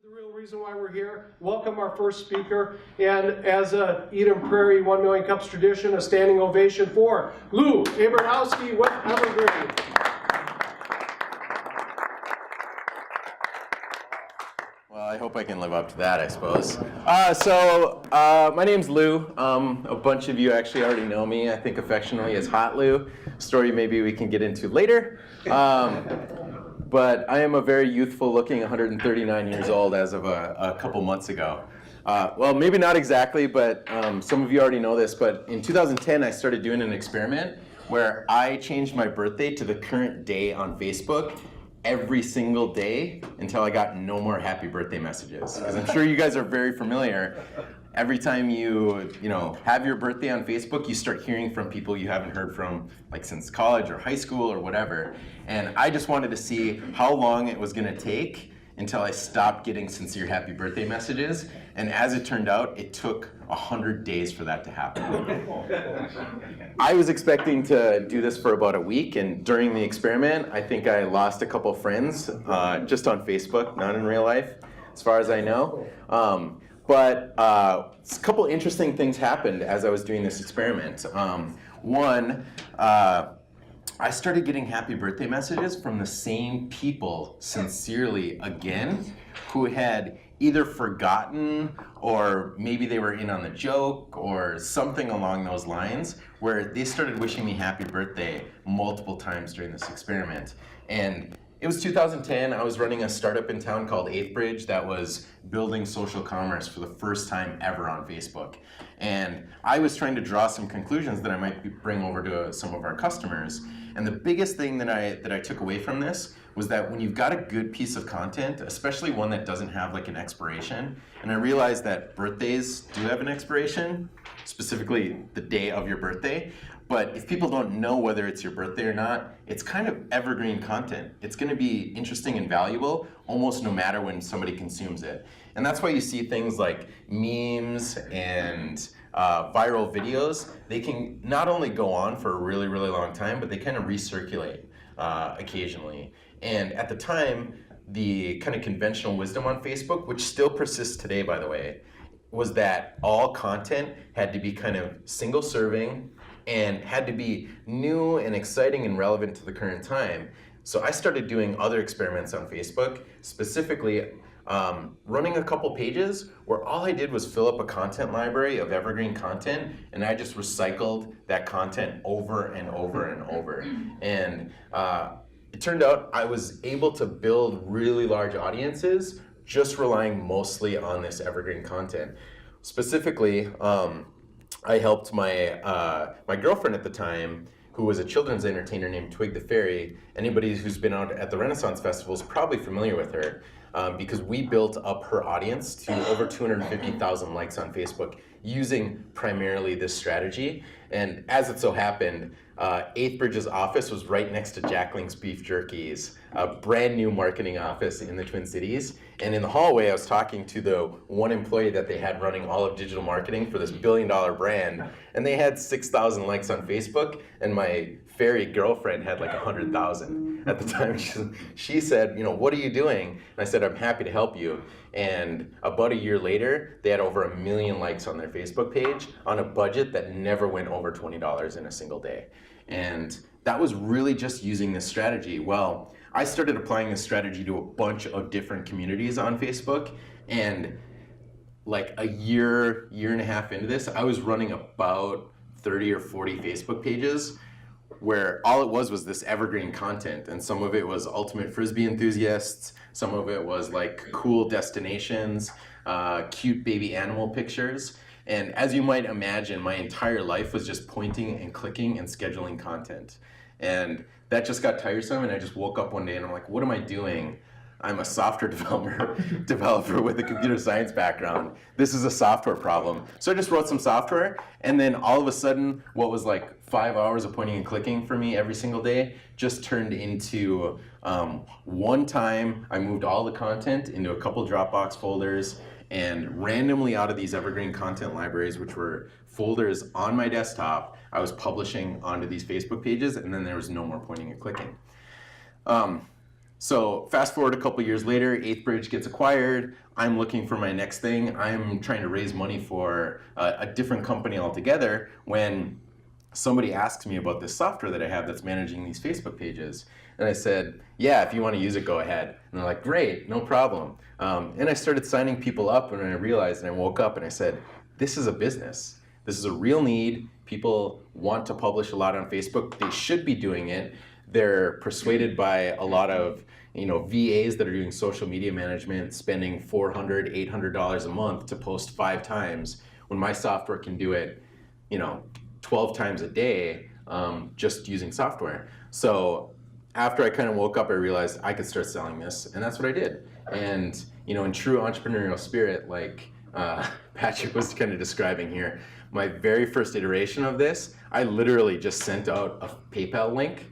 The real reason why we're here. Welcome our first speaker, and as a Eden Prairie 1 Million Cups tradition, a standing ovation for Lou Abrahowski with EverGreen. Well, I hope I can live up to that, I suppose. My name's Lou. A bunch of you actually already know me, I think affectionately as Hot Lou. Story maybe we can get into later. But I am a very youthful looking 139 years old as of a couple months ago. Well, maybe not exactly, but some of you already know this, but in 2010 I started doing an experiment where I changed my birthday to the current day on Facebook every single day until I got no more happy birthday messages. Because I'm sure you guys are very familiar. Every time you have your birthday on Facebook, you start hearing from people you haven't heard from like since college or high school or whatever. And I just wanted to see how long it was going to take until I stopped getting sincere happy birthday messages. And as it turned out, it took 100 days for that to happen. I was expecting to do this for about a week, and during the experiment, I think I lost a couple friends just on Facebook, not in real life, as far as I know. But a couple interesting things happened as I was doing this experiment. One, I started getting happy birthday messages from the same people sincerely again, who had either forgotten or maybe they were in on the joke or something along those lines, where they started wishing me happy birthday multiple times during this experiment. And it was 2010, I was running a startup in town called 8th Bridge that was building social commerce for the first time ever on Facebook. And I was trying to draw some conclusions that I might bring over to some of our customers. And the biggest thing that I took away from this was that when you've got a good piece of content, especially one that doesn't have like an expiration, and I realized that birthdays do have an expiration, specifically the day of your birthday, but if people don't know whether it's your birthday or not, it's kind of evergreen content. It's going to be interesting and valuable almost no matter when somebody consumes it. And that's why you see things like memes and viral videos. They can not only go on for a really, really long time, but they kind of recirculate occasionally. And at the time, the kind of conventional wisdom on Facebook, which still persists today, by the way, was that all content had to be kind of single serving and had to be new and exciting and relevant to the current time. So I started doing other experiments on Facebook, specifically running a couple pages where all I did was fill up a content library of evergreen content, and I just recycled that content over and over and over. And it turned out I was able to build really large audiences just relying mostly on this evergreen content. Specifically, I helped my girlfriend at the time, who was a children's entertainer named Twig the Fairy. Anybody who's been out at the Renaissance Festival is probably familiar with her, because we built up her audience to over 250,000 likes on Facebook using primarily this strategy. And as it so happened, 8th Bridge's office was right next to Jack Link's Beef Jerky's, a brand new marketing office in the Twin Cities. And in the hallway, I was talking to the one employee that they had running all of digital marketing for this billion-dollar brand. And they had 6,000 likes on Facebook, and my fairy girlfriend had like 100,000 at the time. She said, what are you doing? And I said, I'm happy to help you. And about a year later, they had over 1 million likes on their Facebook page on a budget that never went over $20 in a single day. And that was really just using this strategy. Well, I started applying this strategy to a bunch of different communities on Facebook, and like a year and a half into this, I was running about 30 or 40 Facebook pages where all it was this evergreen content, and some of it was ultimate Frisbee enthusiasts, some of it was like cool destinations, cute baby animal pictures. And as you might imagine, my entire life was just pointing and clicking and scheduling content. And that just got tiresome, and I just woke up one day and I'm like, what am I doing? I'm a software developer with a computer science background. This is a software problem. So I just wrote some software, and then all of a sudden, what was like 5 hours of pointing and clicking for me every single day just turned into one time I moved all the content into a couple Dropbox folders, and randomly out of these evergreen content libraries, which were folders on my desktop, I was publishing onto these Facebook pages, and then there was no more pointing and clicking. So fast forward a couple years later, 8th Bridge gets acquired. I'm looking for my next thing. I'm trying to raise money for a different company altogether when somebody asks me about this software that I have that's managing these Facebook pages. And I said, yeah, if you want to use it, go ahead. And they're like, great, no problem. And I started signing people up, and I realized, and I woke up and I said, this is a business. This is a real need. People want to publish a lot on Facebook. They should be doing it. They're persuaded by a lot of VAs that are doing social media management, spending $400, $800 a month to post 5 times, when my software can do it 12 times a day, just using software. So after I kind of woke up, I realized I could start selling this, and that's what I did. And in true entrepreneurial spirit, like Patrick was kind of describing here, my very first iteration of this, I literally just sent out a PayPal link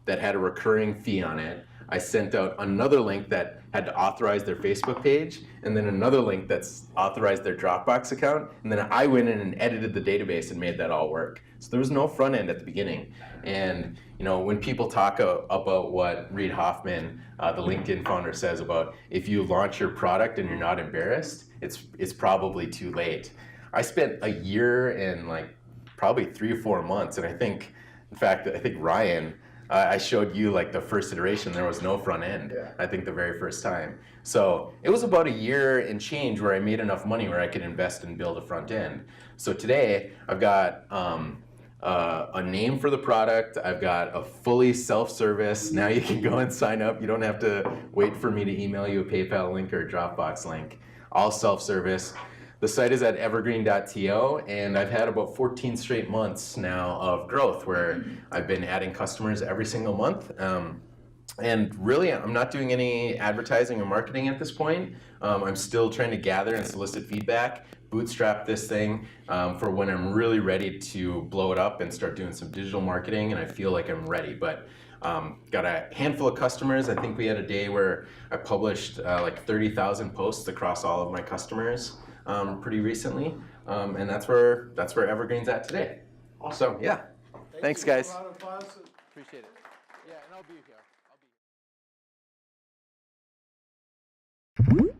that had a recurring fee on it. I sent out another link that had to authorize their Facebook page, and then another link that's authorized their Dropbox account, and then I went in and edited the database and made that all work. So there was no front end at the beginning. And when people talk about what Reid Hoffman, the LinkedIn founder, says about if you launch your product and you're not embarrassed, it's probably too late. I spent a year and probably 3 or 4 months, and I think Ryan, I showed you the first iteration, there was no front end, yeah. I think the very first time. So it was about a year and change where I made enough money where I could invest and build a front end. So today I've got a name for the product, I've got a fully self-service, now you can go and sign up, you don't have to wait for me to email you a PayPal link or a Dropbox link, all self-service. The site is at evergreen.to, and I've had about 14 straight months now of growth where I've been adding customers every single month. And really, I'm not doing any advertising or marketing at this point. I'm still trying to gather and solicit feedback, bootstrap this thing for when I'm really ready to blow it up and start doing some digital marketing, and I feel like I'm ready. But got a handful of customers. I think we had a day where I published 30,000 posts across all of my customers. Pretty recently, and that's where EverGreen's at today. Awesome. So yeah, thanks guys. Appreciate it. Yeah, and I'll be here.